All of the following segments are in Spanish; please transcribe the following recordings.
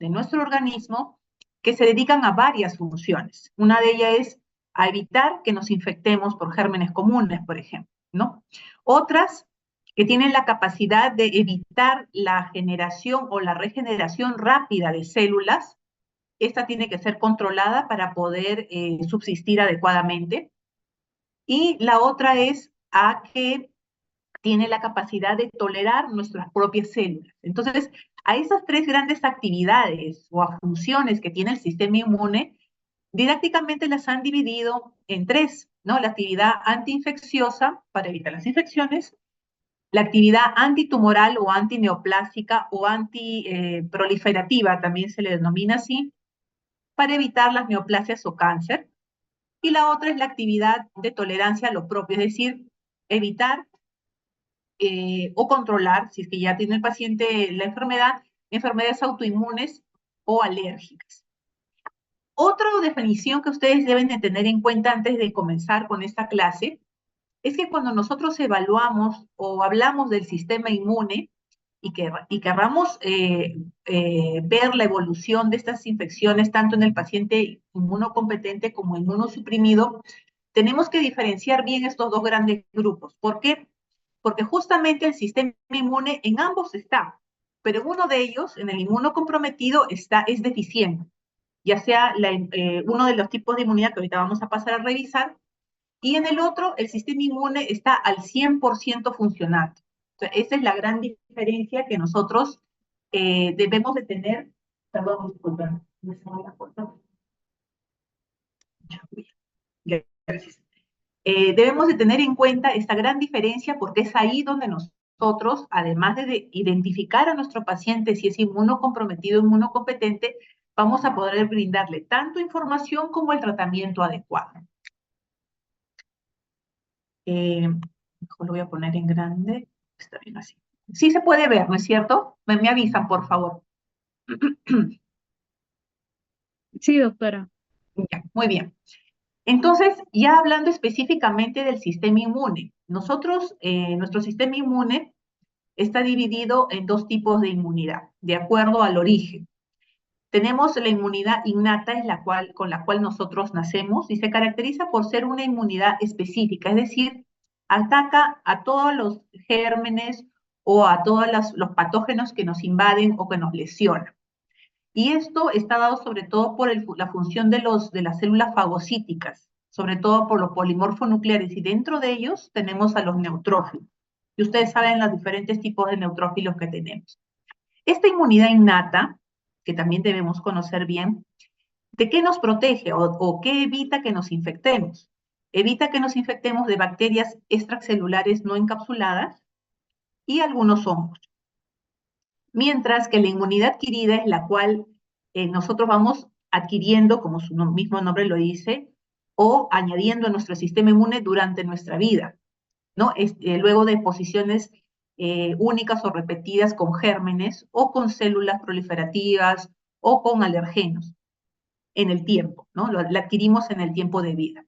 de nuestro organismo que se dedican a varias funciones. Una de ellas es a evitar que nos infectemos por gérmenes comunes, por ejemplo, ¿no? Otras que tienen la capacidad de evitar la generación o la regeneración rápida de células. Esta tiene que ser controlada para poder subsistir adecuadamente. Y la otra es a que tiene la capacidad de tolerar nuestras propias células. Entonces, a esas tres grandes actividades o a funciones que tiene el sistema inmune, didácticamente las han dividido en tres, ¿no? La actividad antiinfecciosa para evitar las infecciones, la actividad antitumoral o antineoplásica o antiproliferativa, también se le denomina así, para evitar las neoplasias o cáncer. Y la otra es la actividad de tolerancia a lo propio, es decir, evitar o controlar, si es que ya tiene el paciente la enfermedad, enfermedades autoinmunes o alérgicas. Otra definición que ustedes deben de tener en cuenta antes de comenzar con esta clase es que cuando nosotros evaluamos o hablamos del sistema inmune y querramos ver la evolución de estas infecciones tanto en el paciente inmunocompetente como inmunosuprimido, tenemos que diferenciar bien estos dos grandes grupos. ¿Por qué? Porque justamente el sistema inmune en ambos está, pero en uno de ellos, en el inmunocomprometido, es deficiente, ya sea uno de los tipos de inmunidad que ahorita vamos a pasar a revisar, y en el otro, el sistema inmune está al 100% funcionando. O sea, esa es la gran diferencia que nosotros debemos de tener. Perdón, disculpen. Gracias. Debemos de tener en cuenta esta gran diferencia porque es ahí donde nosotros, además de identificar a nuestro paciente si es inmunocomprometido o inmunocompetente, vamos a poder brindarle tanto información como el tratamiento adecuado. Mejor lo voy a poner en grande. Está bien así. Sí se puede ver, ¿no es cierto? Me avisan, por favor. Sí, doctora. Ya, muy bien. Entonces, ya hablando específicamente del sistema inmune, nuestro sistema inmune está dividido en dos tipos de inmunidad, de acuerdo al origen. Tenemos la inmunidad innata, con la cual nosotros nacemos, y se caracteriza por ser una inmunidad específica, es decir, ataca a todos los gérmenes o a todos los patógenos que nos invaden o que nos lesionan. Y esto está dado sobre todo por la función de las células fagocíticas, sobre todo por los polimorfonucleares, y dentro de ellos tenemos a los neutrófilos. Y ustedes saben los diferentes tipos de neutrófilos que tenemos. Esta inmunidad innata, que también debemos conocer bien, ¿de qué nos protege o qué evita que nos infectemos? Evita que nos infectemos de bacterias extracelulares no encapsuladas y algunos hongos. Mientras que la inmunidad adquirida es la cual nosotros vamos adquiriendo, como su mismo nombre lo dice, o añadiendo a nuestro sistema inmune durante nuestra vida, ¿no? Luego de exposiciones únicas o repetidas con gérmenes o con células proliferativas o con alergenos en el tiempo, ¿no? La adquirimos en el tiempo de vida.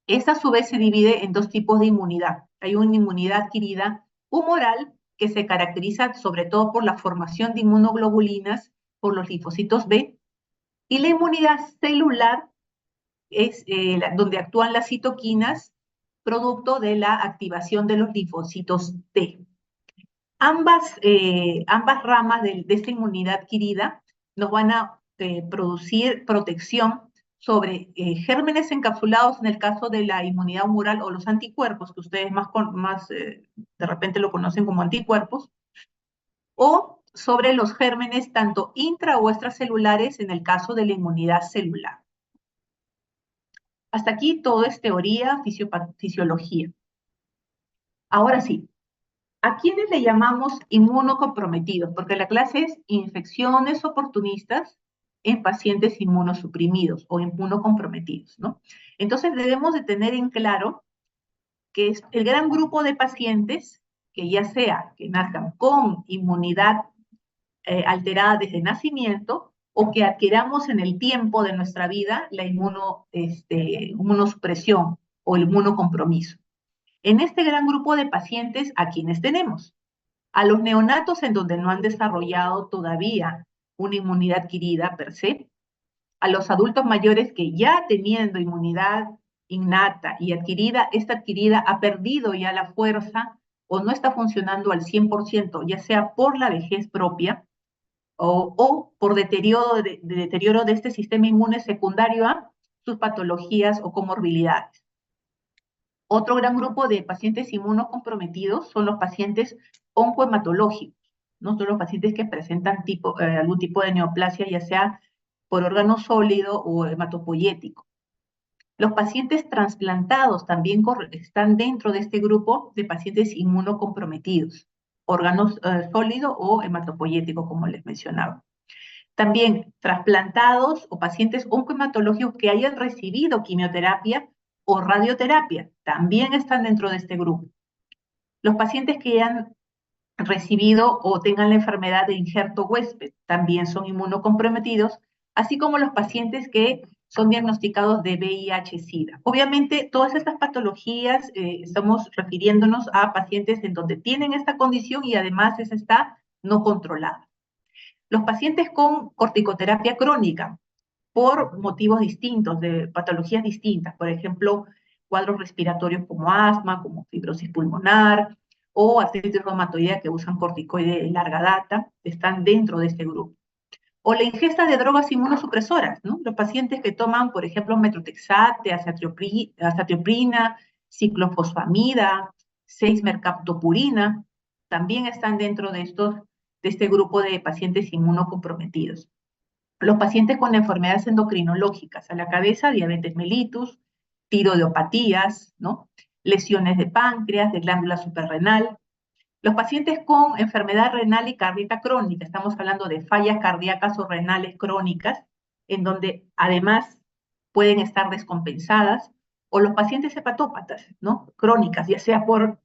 Esta a su vez se divide en dos tipos de inmunidad. Hay una inmunidad adquirida humoral que se caracteriza sobre todo por la formación de inmunoglobulinas por los linfocitos B, y la inmunidad celular es donde actúan las citoquinas producto de la activación de los linfocitos T. Ambas ramas de esta inmunidad adquirida nos van a producir protección sobre gérmenes encapsulados en el caso de la inmunidad humoral o los anticuerpos, que ustedes de repente lo conocen como anticuerpos, o sobre los gérmenes tanto intra o extracelulares en el caso de la inmunidad celular. Hasta aquí todo es teoría, fisiología. Ahora sí, ¿a quiénes le llamamos inmunocomprometidos? Porque la clase es infecciones oportunistas en pacientes inmunosuprimidos o inmunocomprometidos, ¿no? Entonces debemos de tener en claro que es el gran grupo de pacientes que ya sea que nazcan con inmunidad alterada desde nacimiento o que adquiramos en el tiempo de nuestra vida la inmunosupresión o el inmunocompromiso. En este gran grupo de pacientes, ¿a quienes tenemos? A los neonatos en donde no han desarrollado todavía una inmunidad adquirida per se, a los adultos mayores que ya teniendo inmunidad innata y adquirida, esta adquirida ha perdido ya la fuerza o no está funcionando al 100%, ya sea por la vejez propia o por deterioro de este sistema inmune secundario a sus patologías o comorbilidades. Otro gran grupo de pacientes inmunocomprometidos son los pacientes oncohematológicos, ¿no? Son los pacientes que presentan algún tipo de neoplasia, ya sea por órgano sólido o hematopoyético. Los pacientes trasplantados también están dentro de este grupo de pacientes inmunocomprometidos, órganos sólido o hematopoyético, como les mencionaba. También trasplantados o pacientes oncohematológicos que hayan recibido quimioterapia o radioterapia, también están dentro de este grupo. Los pacientes que han recibido o tengan la enfermedad de injerto huésped también son inmunocomprometidos, así como los pacientes que son diagnosticados de VIH-Sida. Obviamente, todas estas patologías estamos refiriéndonos a pacientes en donde tienen esta condición y además esa está no controlada. Los pacientes con corticoterapia crónica, por motivos distintos, de patologías distintas, por ejemplo, cuadros respiratorios como asma, como fibrosis pulmonar, o artritis reumatoidea que usan corticoide de larga data, están dentro de este grupo. O la ingesta de drogas inmunosupresoras, ¿no? Los pacientes que toman, por ejemplo, metotrexate, azatioprina, ciclofosfamida, 6-mercaptopurina, también están dentro de este grupo de pacientes inmunocomprometidos. Los pacientes con enfermedades endocrinológicas a la cabeza, diabetes mellitus, tiroideopatías, ¿no? Lesiones de páncreas, de glándula suprarrenal. Los pacientes con enfermedad renal y cardíaca crónica, estamos hablando de fallas cardíacas o renales crónicas, en donde además pueden estar descompensadas, o los pacientes hepatópatas, ¿no? Crónicas, ya sea por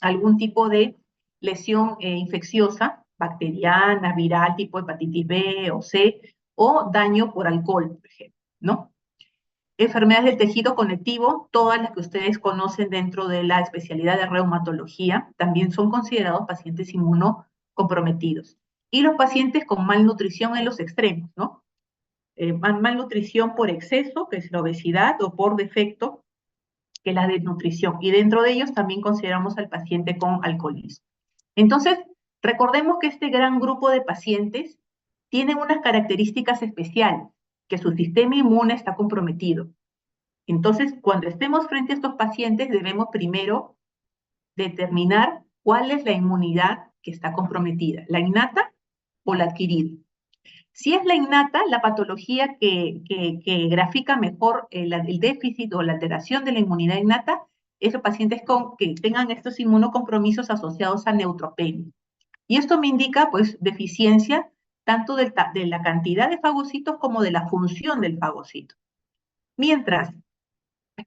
algún tipo de lesión infecciosa, bacteriana, viral, tipo hepatitis B o C, o daño por alcohol, por ejemplo, ¿no? Enfermedades del tejido conectivo, todas las que ustedes conocen dentro de la especialidad de reumatología, también son considerados pacientes inmunocomprometidos. Y los pacientes con malnutrición en los extremos, ¿no? Malnutrición por exceso, que es la obesidad, o por defecto, que es la desnutrición. Y dentro de ellos también consideramos al paciente con alcoholismo. Entonces, recordemos que este gran grupo de pacientes tienen unas características especiales, que su sistema inmune está comprometido. Entonces, cuando estemos frente a estos pacientes, debemos primero determinar cuál es la inmunidad que está comprometida, la innata o la adquirida. Si es la innata, la patología que grafica mejor el déficit o la alteración de la inmunidad innata es los pacientes que tengan estos inmunocompromisos asociados a neutropenia. Y esto me indica, pues, deficiencia tanto de la cantidad de fagocitos como de la función del fagocito. Mientras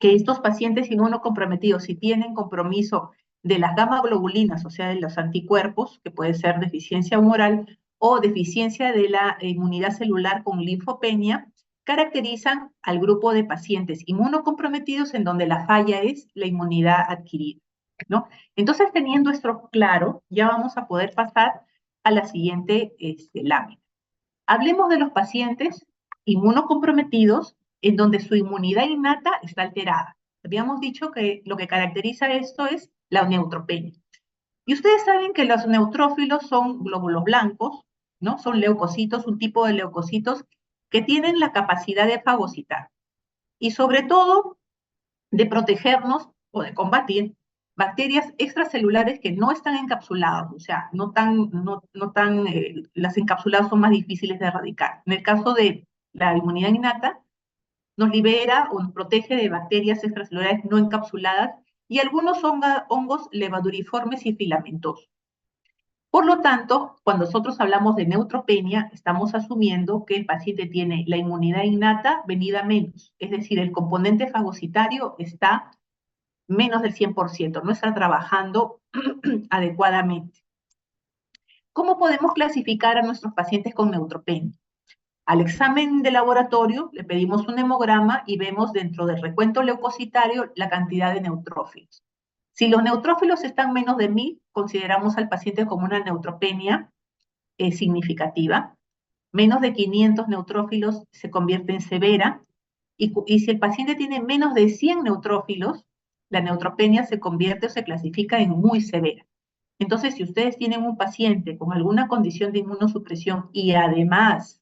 que estos pacientes inmunocomprometidos, si tienen compromiso de las gamma globulinas, o sea, de los anticuerpos, que puede ser deficiencia humoral o deficiencia de la inmunidad celular con linfopenia, caracterizan al grupo de pacientes inmunocomprometidos en donde la falla es la inmunidad adquirida, ¿no? Entonces, teniendo esto claro, ya vamos a poder pasar a la siguiente lámina. Hablemos de los pacientes inmunocomprometidos en donde su inmunidad innata está alterada. Habíamos dicho que lo que caracteriza esto es la neutropenia. Y ustedes saben que los neutrófilos son glóbulos blancos, ¿no? Son leucocitos, un tipo de leucocitos que tienen la capacidad de fagocitar. Y sobre todo, de protegernos o de combatir bacterias extracelulares que no están encapsuladas, o sea, las encapsuladas son más difíciles de erradicar. En el caso de la inmunidad innata, nos libera o nos protege de bacterias extracelulares no encapsuladas y algunos hongos levaduriformes y filamentosos. Por lo tanto, cuando nosotros hablamos de neutropenia, estamos asumiendo que el paciente tiene la inmunidad innata venida menos, es decir, el componente fagocitario está menos del 100%, no está trabajando adecuadamente. ¿Cómo podemos clasificar a nuestros pacientes con neutropenia? Al examen de laboratorio le pedimos un hemograma y vemos dentro del recuento leucocitario la cantidad de neutrófilos. Si los neutrófilos están menos de 1000, consideramos al paciente como una neutropenia significativa. Menos de 500 neutrófilos se convierte en severa, y si el paciente tiene menos de 100 neutrófilos, la neutropenia se convierte o se clasifica en muy severa. Entonces, si ustedes tienen un paciente con alguna condición de inmunosupresión y además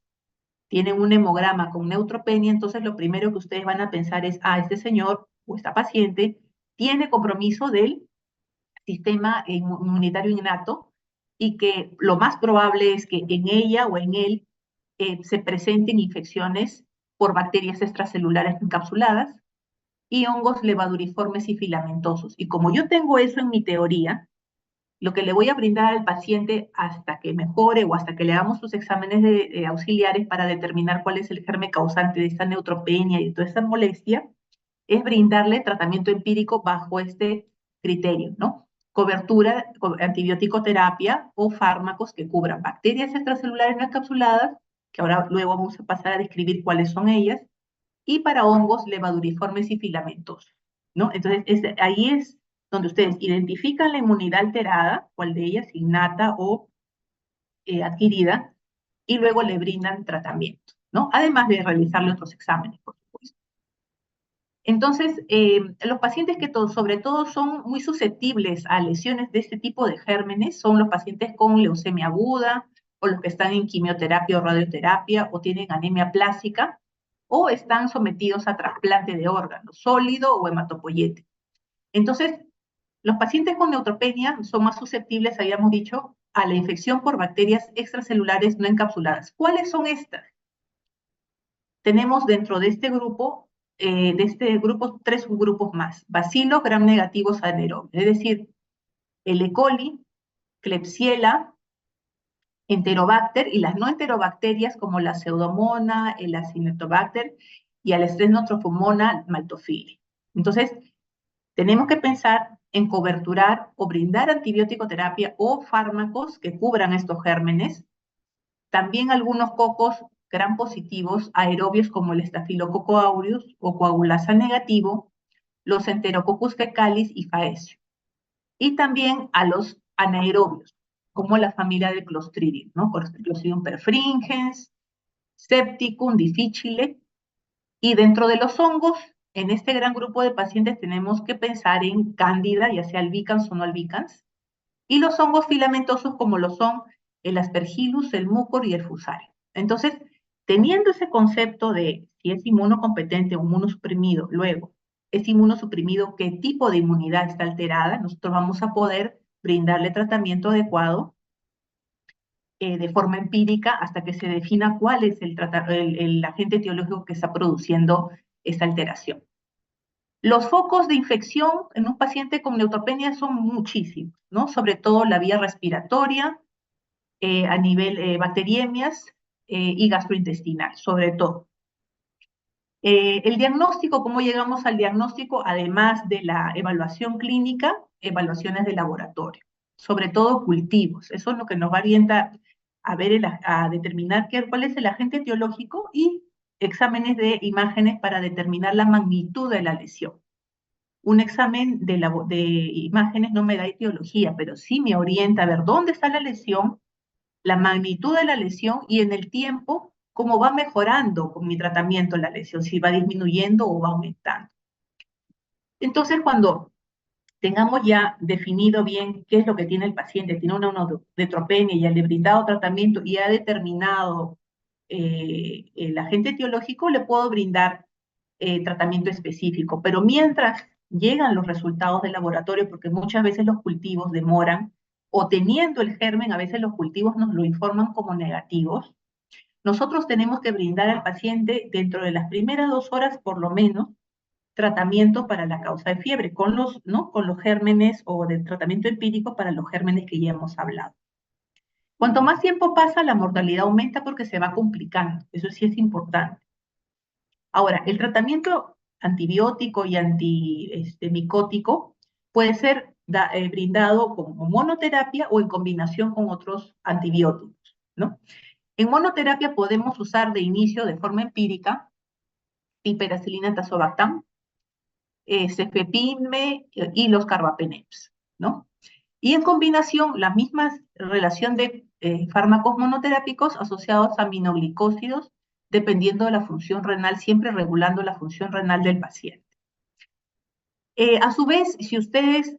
tienen un hemograma con neutropenia, entonces lo primero que ustedes van a pensar es, este señor o esta paciente tiene compromiso del sistema inmunitario innato, y que lo más probable es que en ella o en él se presenten infecciones por bacterias extracelulares encapsuladas y hongos levaduriformes y filamentosos. Y como yo tengo eso en mi teoría, lo que le voy a brindar al paciente hasta que mejore o hasta que le hagamos sus exámenes auxiliares para determinar cuál es el germen causante de esta neutropenia y de toda esta molestia, es brindarle tratamiento empírico bajo este criterio, ¿no? Cobertura, antibiótico terapia o fármacos que cubran bacterias extracelulares no encapsuladas, que ahora luego vamos a pasar a describir cuáles son ellas, y para hongos levaduriformes y filamentosos, ¿no? Entonces, ahí es donde ustedes identifican la inmunidad alterada, cuál de ellas, innata o adquirida, y luego le brindan tratamiento, ¿no? Además de realizarle otros exámenes, por supuesto. Entonces, los pacientes que sobre todo son muy susceptibles a lesiones de este tipo de gérmenes son los pacientes con leucemia aguda, o los que están en quimioterapia o radioterapia, o tienen anemia plástica, o están sometidos a trasplante de órganos, sólido o hematopoyético. Entonces, los pacientes con neutropenia son más susceptibles, habíamos dicho, a la infección por bacterias extracelulares no encapsuladas. ¿Cuáles son estas? Tenemos dentro de este grupo, tres subgrupos más: bacilos gram negativos anaerobios, es decir, el E. coli, Klebsiella, Enterobacter y las no enterobacterias como la Pseudomonas, el Acinetobacter y el Streptococcus maltophilia. Entonces, tenemos que pensar en coberturar o brindar antibiótico terapia o fármacos que cubran estos gérmenes. También algunos cocos gram positivos aerobios como el Staphylococcus aureus o coagulasa negativo, los Enterococcus fecalis y Faecio. Y también a los anaerobios, como la familia de Clostridium, ¿no? Clostridium perfringens, Septicum difficile. Y dentro de los hongos, en este gran grupo de pacientes tenemos que pensar en cándida, ya sea albicans o no albicans, y los hongos filamentosos como lo son el Aspergillus, el Mucor y el Fusarium. Entonces, teniendo ese concepto de si es inmunocompetente o inmunosuprimido, luego es inmunosuprimido, qué tipo de inmunidad está alterada, nosotros vamos a poder brindarle tratamiento adecuado de forma empírica hasta que se defina cuál es el agente etiológico que está produciendo esta alteración. Los focos de infección en un paciente con neutropenia son muchísimos, ¿no? Sobre todo la vía respiratoria, a nivel bacteriemias y gastrointestinal, sobre todo. El diagnóstico, ¿cómo llegamos al diagnóstico? Además de la evaluación clínica, evaluaciones de laboratorio, sobre todo cultivos. Eso es lo que nos va a orientar a determinar cuál es el agente etiológico, y exámenes de imágenes para determinar la magnitud de la lesión. Un examen de imágenes no me da etiología, pero sí me orienta a ver dónde está la lesión, la magnitud de la lesión y en el tiempo cómo va mejorando con mi tratamiento la lesión, si va disminuyendo o va aumentando. Entonces, cuando tengamos ya definido bien qué es lo que tiene el paciente, tiene una neutropenia, ya le he brindado tratamiento y ha determinado el agente etiológico, le puedo brindar tratamiento específico. Pero mientras llegan los resultados del laboratorio, porque muchas veces los cultivos demoran, o teniendo el germen, a veces los cultivos nos lo informan como negativos, nosotros tenemos que brindar al paciente dentro de las primeras 2 horas, por lo menos, tratamiento para la causa de fiebre, con los gérmenes, o de tratamiento empírico para los gérmenes que ya hemos hablado. Cuanto más tiempo pasa, la mortalidad aumenta porque se va complicando. Eso sí es importante. Ahora, el tratamiento antibiótico y antimicótico puede ser brindado como monoterapia o en combinación con otros antibióticos, ¿no? En monoterapia podemos usar de inicio, de forma empírica, piperacilina tazobactam, cefepime y los carbapenems, ¿no? Y en combinación, la misma relación de fármacos monoterápicos asociados a aminoglicósidos, dependiendo de la función renal, siempre regulando la función renal del paciente. A su vez, si ustedes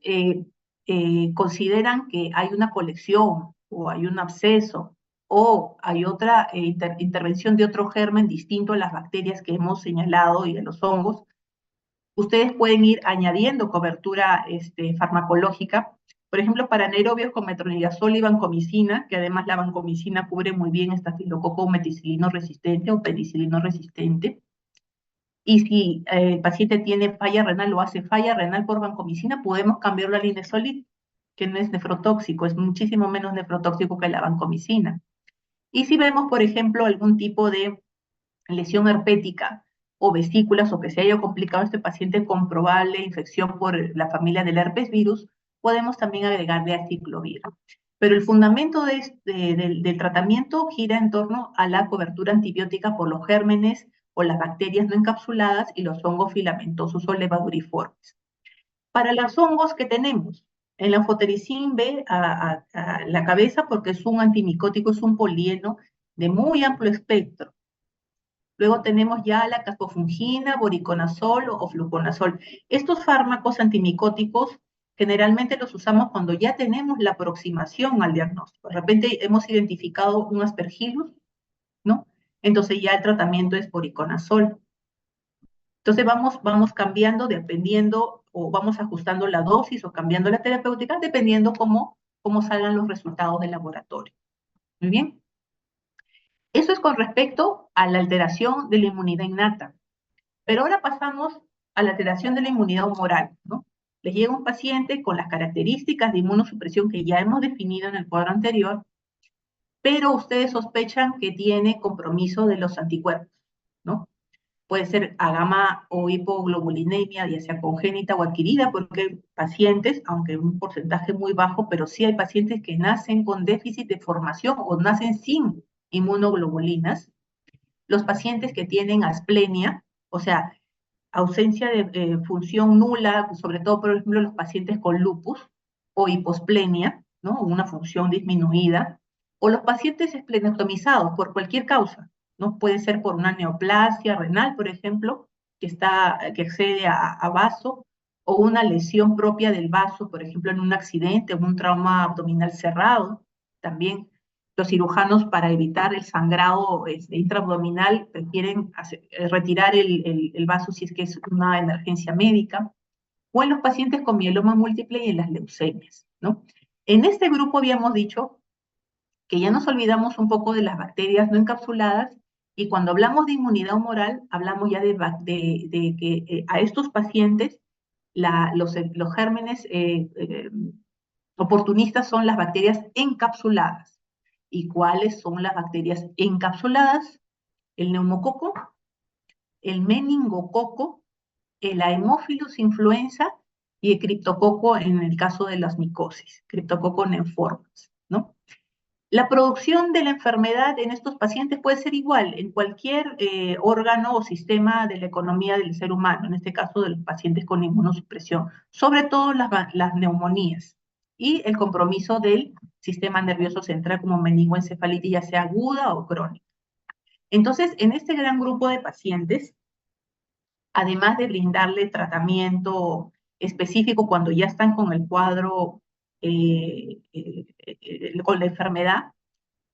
consideran que hay una colección o hay un absceso o hay otra intervención de otro germen distinto a las bacterias que hemos señalado y a los hongos, ustedes pueden ir añadiendo cobertura farmacológica. Por ejemplo, para anaerobios con metronidazol y vancomicina, que además la vancomicina cubre muy bien estafilococo meticilino resistente o penicilino resistente. Y si el paciente tiene falla renal o hace falla renal por vancomicina, podemos cambiarlo al linezolid, que no es nefrotóxico, es muchísimo menos nefrotóxico que la vancomicina. Y si vemos, por ejemplo, algún tipo de lesión herpética o vesículas o que se haya complicado este paciente con probable infección por la familia del herpes virus, podemos también agregarle aciclovir. Pero el fundamento del tratamiento gira en torno a la cobertura antibiótica por los gérmenes o las bacterias no encapsuladas y los hongos filamentosos o levaduriformes. Para los hongos que tenemos, el anfotericin B a la cabeza porque es un antimicótico, es un polieno de muy amplio espectro. Luego tenemos ya la caspofungina, voriconazol o fluconazol. Estos fármacos antimicóticos generalmente los usamos cuando ya tenemos la aproximación al diagnóstico. De repente hemos identificado un aspergillus, ¿no? Entonces ya el tratamiento es voriconazol. Entonces vamos cambiando dependiendo, o vamos ajustando la dosis o cambiando la terapéutica dependiendo cómo salgan los resultados del laboratorio. Muy bien. Eso es con respecto a la alteración de la inmunidad innata. Pero ahora pasamos a la alteración de la inmunidad humoral, ¿no? Les llega un paciente con las características de inmunosupresión que ya hemos definido en el cuadro anterior, pero ustedes sospechan que tiene compromiso de los anticuerpos, ¿no? Puede ser agama o hipoglobulinemia, ya sea congénita o adquirida, porque hay pacientes, aunque un porcentaje muy bajo, pero sí hay pacientes que nacen con déficit de formación o nacen sin inmunoglobulinas. Los pacientes que tienen asplenia, o sea, ausencia de función nula, sobre todo, por ejemplo, los pacientes con lupus o hiposplenia, ¿no? Una función disminuida, o los pacientes esplenectomizados por cualquier causa, ¿no? Puede ser por una neoplasia renal, por ejemplo, que accede a vaso, o una lesión propia del vaso, por ejemplo, en un accidente o un trauma abdominal cerrado, también los cirujanos para evitar el sangrado intraabdominal prefieren retirar el vaso si es que es una emergencia médica, o en los pacientes con mieloma múltiple y en las leucemias, ¿no? En este grupo habíamos dicho que ya nos olvidamos un poco de las bacterias no encapsuladas y cuando hablamos de inmunidad humoral hablamos ya de que a estos pacientes los gérmenes oportunistas son las bacterias encapsuladas. ¿Y cuáles son las bacterias encapsuladas? El neumococo, el meningococo, el Haemophilus influenza y el criptococo en el caso de las micosis, criptococo neoformes, ¿no? La producción de la enfermedad en estos pacientes puede ser igual en cualquier órgano o sistema de la economía del ser humano, en este caso de los pacientes con inmunosupresión, sobre todo las neumonías y el compromiso del sistema nervioso central como meningoencefalitis, ya sea aguda o crónica. Entonces, en este gran grupo de pacientes, además de brindarle tratamiento específico cuando ya están con el cuadro, con la enfermedad,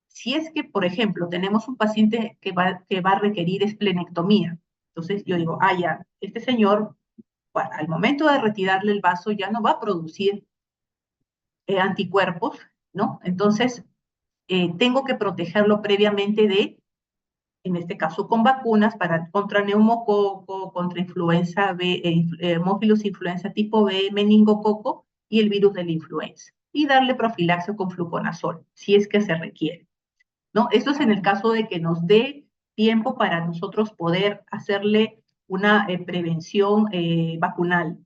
si es que, por ejemplo, tenemos un paciente que va a requerir esplenectomía, entonces yo digo, ya, este señor, bueno, al momento de retirarle el vaso ya no va a producir anticuerpos, ¿no? Entonces, tengo que protegerlo previamente en este caso con vacunas contra neumococo, contra influenza B, Haemophilus influenza tipo B, meningococo y el virus de la influenza. Y darle profilaxis con fluconazol, si es que se requiere, ¿no? Esto es en el caso de que nos dé tiempo para nosotros poder hacerle una prevención vacunal.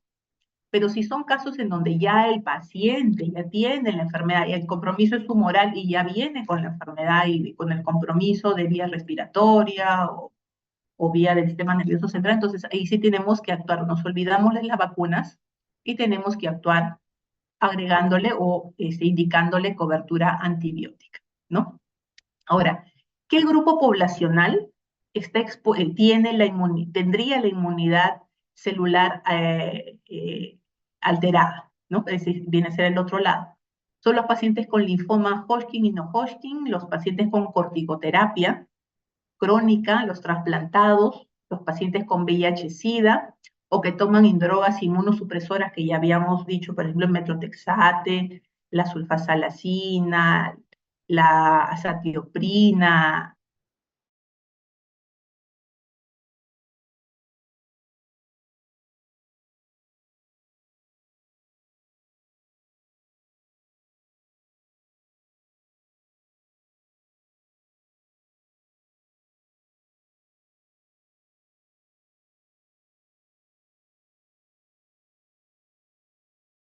Pero si son casos en donde ya el paciente ya tiene la enfermedad y el compromiso es tumoral y ya viene con la enfermedad y con el compromiso de vía respiratoria o vía del sistema nervioso central, entonces ahí sí tenemos que actuar. Nos olvidamos de las vacunas y tenemos que actuar agregándole o indicándole cobertura antibiótica. ¿no? Ahora, ¿qué grupo poblacional tendría la inmunidad celular alterada, ¿no? Es decir, viene a ser el otro lado. Son los pacientes con linfoma Hodgkin y no Hodgkin, los pacientes con corticoterapia crónica, los trasplantados, los pacientes con VIH-Sida, o que toman drogas inmunosupresoras que ya habíamos dicho, por ejemplo, el metrotexate, la sulfasalacina, la azatioprina.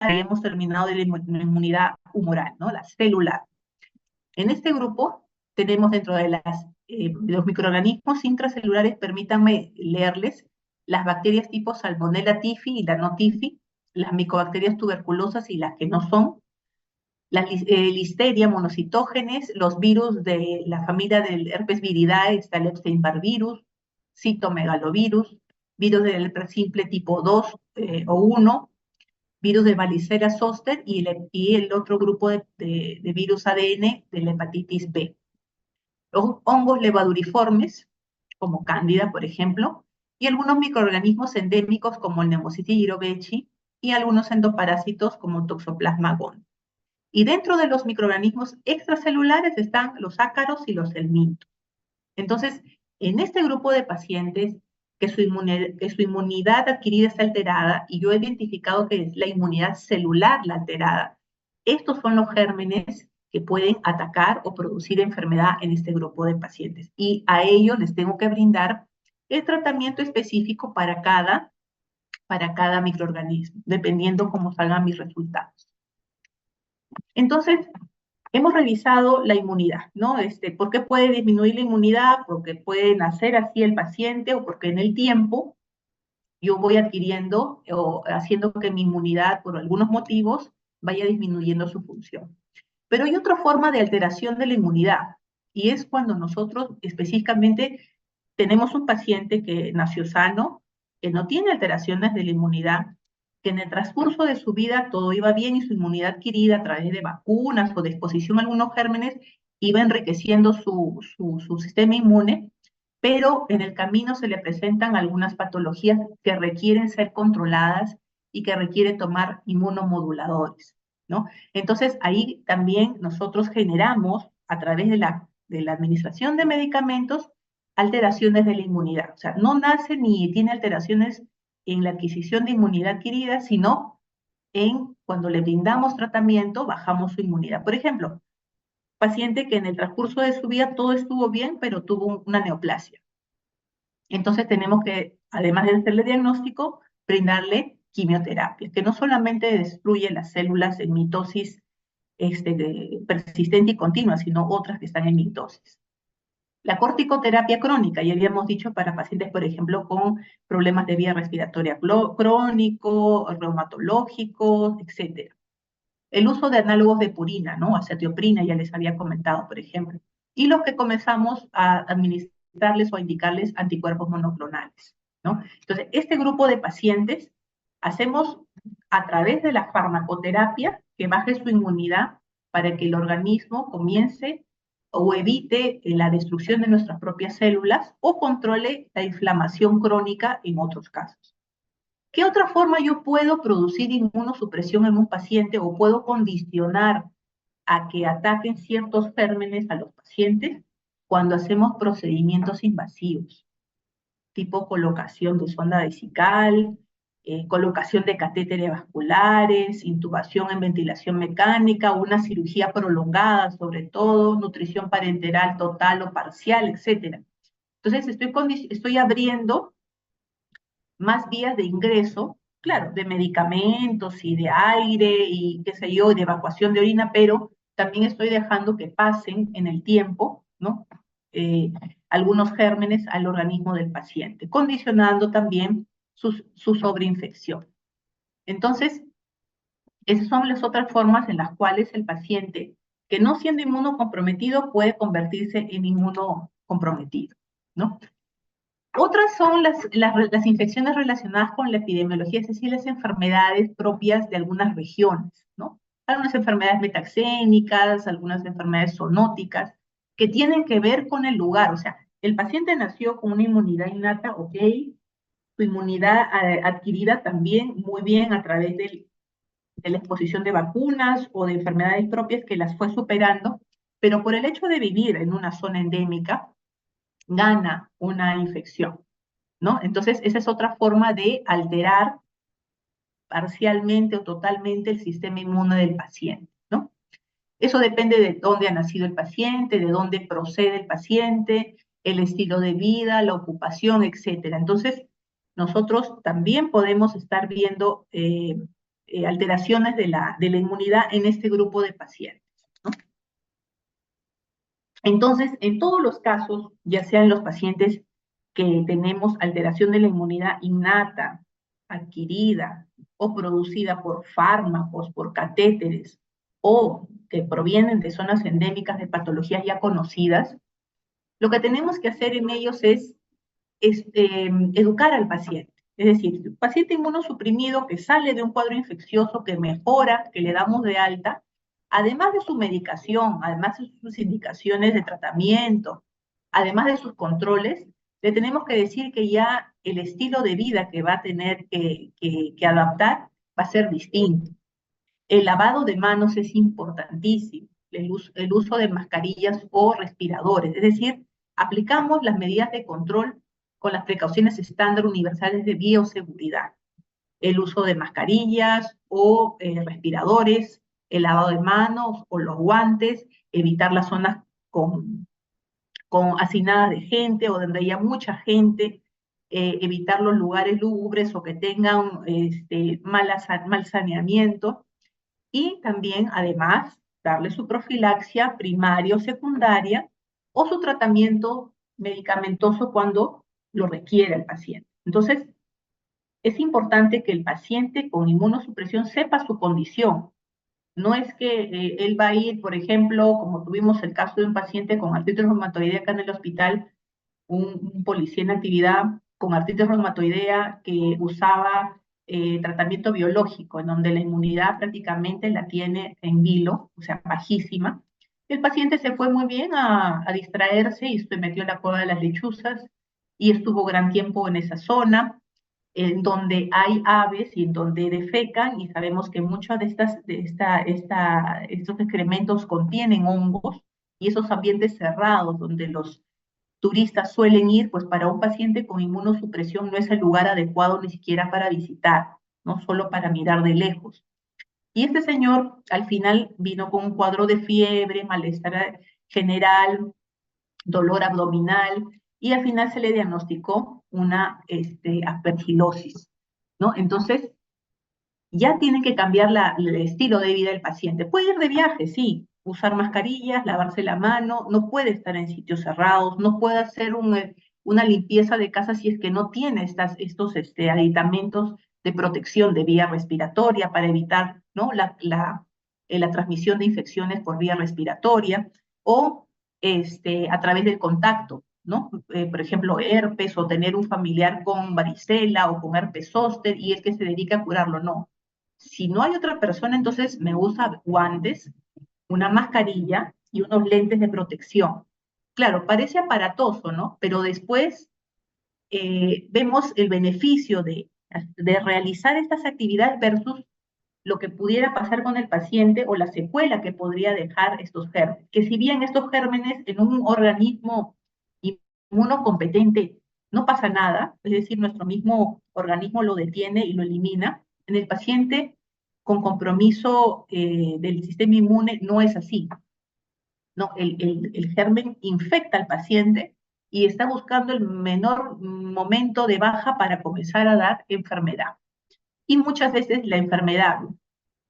Hemos terminado de la inmunidad humoral, ¿no? La celular. En este grupo tenemos dentro de los microorganismos intracelulares, permítanme leerles, las bacterias tipo Salmonella typhi y la no typhi, las micobacterias tuberculosas y las que no son, la listeria, monocitógenes, los virus de la familia del herpes viridae, está el Epstein-Barr virus, citomegalovirus, virus del simple tipo 2 o 1, virus de varicela zoster y el otro grupo de virus ADN de la hepatitis B. Los hongos levaduriformes, como Cándida, por ejemplo, y algunos microorganismos endémicos como el Pneumocystis jirovecii y algunos endoparásitos como Toxoplasma gondii. Y dentro de los microorganismos extracelulares están los ácaros y los helmintos. Entonces, en este grupo de pacientes que su inmunidad adquirida está alterada, y yo he identificado que es la inmunidad celular la alterada, estos son los gérmenes que pueden atacar o producir enfermedad en este grupo de pacientes. Y a ellos les tengo que brindar el tratamiento específico para cada microorganismo, dependiendo cómo salgan mis resultados. Entonces, hemos revisado la inmunidad, ¿no? ¿Por qué puede disminuir la inmunidad? Porque puede nacer así el paciente o porque en el tiempo yo voy adquiriendo o haciendo que mi inmunidad, por algunos motivos, vaya disminuyendo su función. Pero hay otra forma de alteración de la inmunidad, y es cuando nosotros específicamente tenemos un paciente que nació sano, que no tiene alteraciones de la inmunidad, que en el transcurso de su vida todo iba bien y su inmunidad adquirida a través de vacunas o de exposición a algunos gérmenes iba enriqueciendo su sistema inmune, pero en el camino se le presentan algunas patologías que requieren ser controladas y que requieren tomar inmunomoduladores, ¿no? Entonces ahí también nosotros generamos a través de la administración de medicamentos alteraciones de la inmunidad. O sea, no nace ni tiene alteraciones en la adquisición de inmunidad adquirida, sino en cuando le brindamos tratamiento, bajamos su inmunidad. Por ejemplo, paciente que en el transcurso de su vida todo estuvo bien, pero tuvo una neoplasia. Entonces tenemos que, además de hacerle diagnóstico, brindarle quimioterapia, que no solamente destruye las células en mitosis persistente y continua, sino otras que están en mitosis. La corticoterapia crónica, ya habíamos dicho, para pacientes, por ejemplo, con problemas de vía respiratoria crónico, reumatológicos, etc. El uso de análogos de purina, ¿no? Acetioprina, ya les había comentado, por ejemplo. Y los que comenzamos a administrarles o a indicarles anticuerpos monoclonales, ¿no? Entonces, este grupo de pacientes hacemos a través de la farmacoterapia que baje su inmunidad para que el organismo comience o evite la destrucción de nuestras propias células o controle la inflamación crónica en otros casos. ¿Qué otra forma yo puedo producir inmunosupresión en un paciente o puedo condicionar a que ataquen ciertos gérmenes a los pacientes cuando hacemos procedimientos invasivos, tipo colocación de sonda vesical, colocación de catéteres vasculares, intubación en ventilación mecánica, una cirugía prolongada, sobre todo, nutrición parenteral total o parcial, etc. Entonces, estoy abriendo más vías de ingreso, claro, de medicamentos y de aire y qué sé yo, de evacuación de orina, pero también estoy dejando que pasen en el tiempo, ¿no? Algunos gérmenes al organismo del paciente, condicionando también su sobreinfección. Entonces, esas son las otras formas en las cuales el paciente que no siendo inmunocomprometido puede convertirse en inmunocomprometido, ¿no? Otras son las infecciones relacionadas con la epidemiología, es decir, las enfermedades propias de algunas regiones, ¿no? Algunas enfermedades metaxénicas, algunas enfermedades zoonóticas, que tienen que ver con el lugar. O sea, el paciente nació con una inmunidad innata, ok, su inmunidad adquirida también muy bien a través de la exposición de vacunas o de enfermedades propias que las fue superando, pero por el hecho de vivir en una zona endémica, gana una infección, ¿no? Entonces, esa es otra forma de alterar parcialmente o totalmente el sistema inmune del paciente, ¿no? Eso depende de dónde ha nacido el paciente, de dónde procede el paciente, el estilo de vida, la ocupación, etcétera. Entonces, nosotros también podemos estar viendo alteraciones de la inmunidad en este grupo de pacientes, ¿no? Entonces, en todos los casos, ya sean los pacientes que tenemos alteración de la inmunidad innata, adquirida o producida por fármacos, por catéteres, o que provienen de zonas endémicas de patologías ya conocidas, lo que tenemos que hacer en ellos es educar al paciente. Es decir, el paciente inmunosuprimido que sale de un cuadro infeccioso, que mejora, que le damos de alta, además de su medicación, además de sus indicaciones de tratamiento, además de sus controles, le tenemos que decir que ya el estilo de vida que va a tener que adaptar va a ser distinto. El lavado de manos es importantísimo, el uso de mascarillas o respiradores, es decir, aplicamos las medidas de control con las precauciones estándar universales de bioseguridad, el uso de mascarillas o respiradores, el lavado de manos o los guantes, evitar las zonas con hacinadas de gente o donde haya mucha gente, evitar los lugares lúgubres o que tengan mal saneamiento, y también, además, darle su profilaxia primaria o secundaria o su tratamiento medicamentoso cuando lo requiere el paciente. Entonces, es importante que el paciente con inmunosupresión sepa su condición. No es que él va a ir, por ejemplo, como tuvimos el caso de un paciente con artritis reumatoidea acá en el hospital, un policía en actividad con artritis reumatoidea que usaba tratamiento biológico, en donde la inmunidad prácticamente la tiene en vilo, o sea, bajísima. El paciente se fue muy bien a distraerse y se metió en la cueva de las lechuzas y estuvo gran tiempo en esa zona, en donde hay aves y en donde defecan, y sabemos que muchos estos excrementos contienen hongos, y esos ambientes cerrados donde los turistas suelen ir, pues para un paciente con inmunosupresión no es el lugar adecuado ni siquiera para visitar, no solo para mirar de lejos. Y este señor al final vino con un cuadro de fiebre, malestar general, dolor abdominal, y al final se le diagnosticó una aspergilosis, ¿no? Entonces, ya tiene que cambiar el estilo de vida del paciente. Puede ir de viaje, sí, usar mascarillas, lavarse la mano, no puede estar en sitios cerrados, no puede hacer una limpieza de casa si es que no tiene estos aditamentos de protección de vía respiratoria para evitar, ¿no?, la transmisión de infecciones por vía respiratoria, o a través del contacto, ¿no? Por ejemplo, herpes, o tener un familiar con varicela o con herpes zóster y es que se dedica a curarlo, no. Si no hay otra persona, entonces me usa guantes, una mascarilla y unos lentes de protección. Claro, parece aparatoso, ¿no? Pero después vemos el beneficio de realizar estas actividades versus lo que pudiera pasar con el paciente o la secuela que podría dejar estos gérmenes. Que si bien estos gérmenes en un organismo inmunocompetente no pasa nada, es decir, nuestro mismo organismo lo detiene y lo elimina, en el paciente con compromiso del sistema inmune no es así. No, el germen infecta al paciente y está buscando el menor momento de baja para comenzar a dar enfermedad. Y muchas veces la enfermedad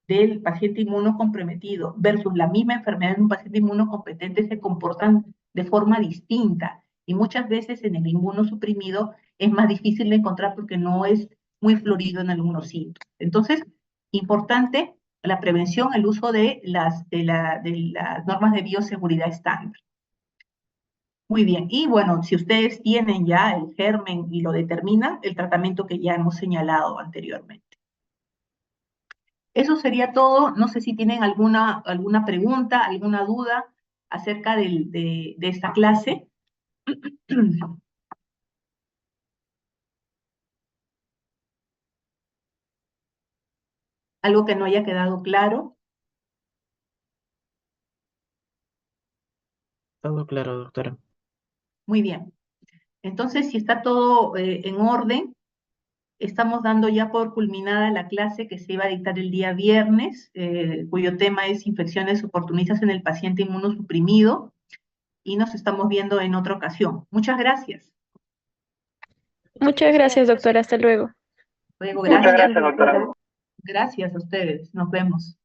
del paciente inmunocomprometido versus la misma enfermedad en un paciente inmunocompetente se comportan de forma distinta. Y muchas veces en el inmunosuprimido es más difícil de encontrar porque no es muy florido en algunos sitios. Entonces, importante la prevención, el uso de las normas de bioseguridad estándar. Muy bien, y bueno, si ustedes tienen ya el germen y lo determinan, el tratamiento que ya hemos señalado anteriormente. Eso sería todo. No sé si tienen alguna pregunta, alguna duda acerca de esta clase. Algo que no haya quedado claro. Todo claro, doctora. Muy bien. Entonces, si está todo en orden, estamos dando ya por culminada la clase que se iba a dictar el día viernes, cuyo tema es infecciones oportunistas en el paciente inmunosuprimido, y nos estamos viendo en otra ocasión. Muchas gracias. Muchas gracias, doctora. Hasta luego. Luego, Muchas gracias. gracias, doctora. Gracias a ustedes. Nos vemos.